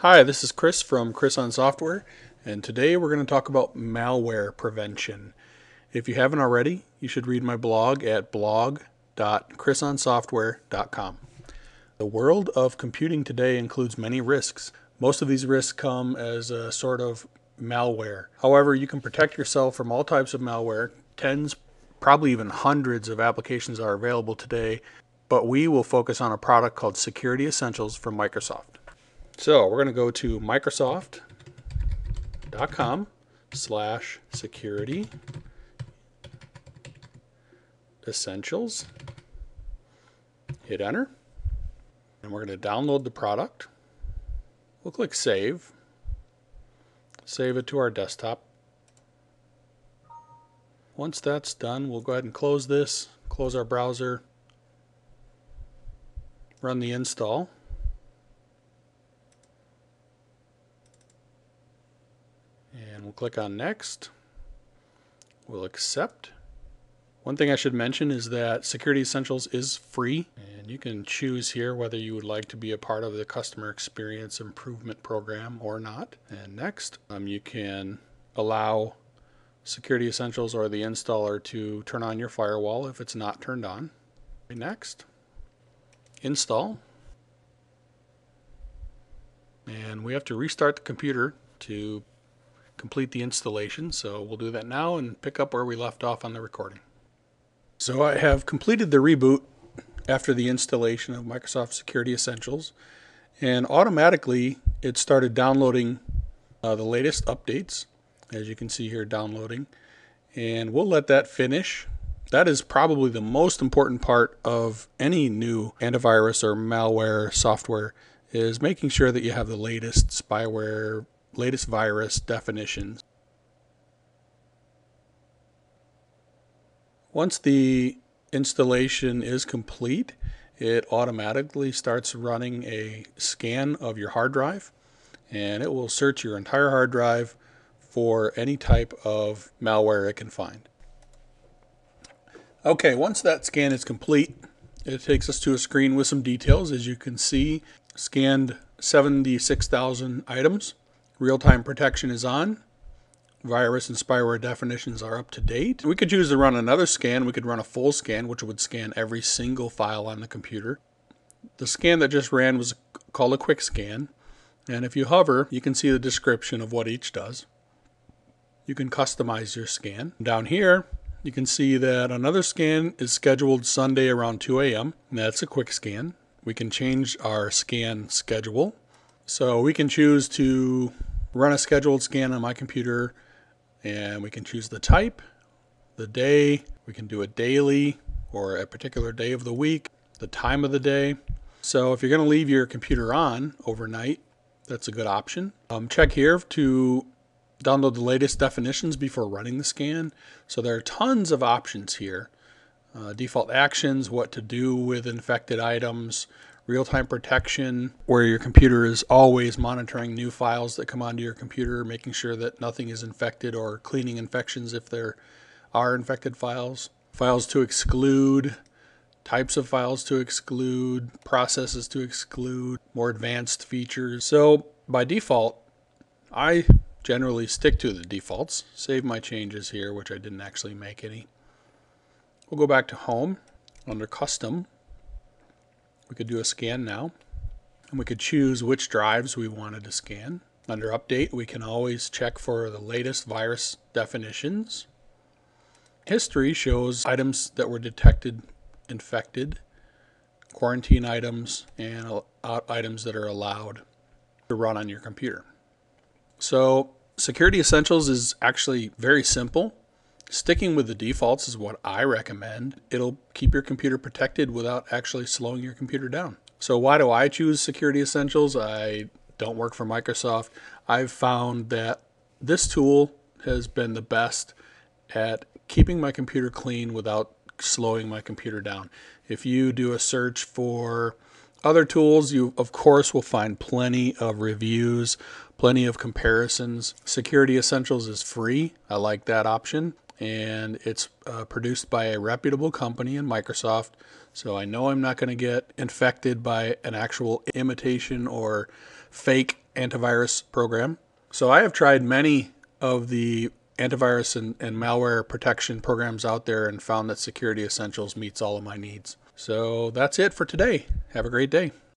Hi, this is Chris from Chris on Software, and today we're going to talk about malware prevention. If you haven't already, you should read my blog at blog.chrisonsoftware.com. The world of computing today includes many risks. Most of these risks come as a sort of malware. However, you can protect yourself from all types of malware. Tens, probably even hundreds of applications are available today, but we will focus on a product called Security Essentials from Microsoft. So we're going to go to Microsoft.com/security essentials. Hit enter. And we're going to download the product. We'll click save. Save it to our desktop. Once that's done, we'll go ahead and close this, close our browser, run the install. And we'll click on next. We'll accept. One thing I should mention is that Security Essentials is free, and you can choose here whether you would like to be a part of the customer experience improvement program or not. And next, you can allow Security Essentials or the installer to turn on your firewall if it's not turned on. Next, install. And we have to restart the computer to complete the installation, so we'll do that now and pick up where we left off on the recording. So I have completed the reboot after the installation of Microsoft Security Essentials, and automatically it started downloading the latest updates, as you can see here, downloading, and we'll let that finish. That is probably the most important part of any new antivirus or malware software, is making sure that you have the latest spyware, latest virus definitions. Once the installation is complete, it automatically starts running a scan of your hard drive, and it will search your entire hard drive for any type of malware it can find. Okay, once that scan is complete, it takes us to a screen with some details. As you can see, scanned 76,000 items. Real-time protection is on. Virus and spyware definitions are up to date. We could choose to run another scan. We could run a full scan, which would scan every single file on the computer. The scan that just ran was called a quick scan. And if you hover, you can see the description of what each does. You can customize your scan. Down here, you can see that another scan is scheduled Sunday around 2 a.m. That's a quick scan. We can change our scan schedule. So we can choose to run a scheduled scan on my computer, and we can choose the type, the day. We can do it daily or a particular day of the week, the time of the day. So if you're going to leave your computer on overnight, that's a good option. Check here to download the latest definitions before running the scan. So there are tons of options here. Default actions, what to do with infected items, real-time protection, where your computer is always monitoring new files that come onto your computer, making sure that nothing is infected, or cleaning infections if there are infected files. Files to exclude, types of files to exclude, processes to exclude, more advanced features. So by default, I generally stick to the defaults. Save my changes here, which I didn't actually make any. We'll go back to Home. Under Custom, we could do a scan now, and we could choose which drives we wanted to scan. Under Update, we can always check for the latest virus definitions. History shows items that were detected infected, quarantine items, and items that are allowed to run on your computer. So Security Essentials is actually very simple. Sticking with the defaults is what I recommend. It'll keep your computer protected without actually slowing your computer down. So why do I choose Security Essentials? I don't work for Microsoft. I've found that this tool has been the best at keeping my computer clean without slowing my computer down. If you do a search for other tools, you of course will find plenty of reviews, plenty of comparisons. Security Essentials is free. I like that option. and it's produced by a reputable company in Microsoft. So I know I'm not going to get infected by an actual imitation or fake antivirus program. So I have tried many of the antivirus and malware protection programs out there and found that Security Essentials meets all of my needs. So that's it for today. Have a great day.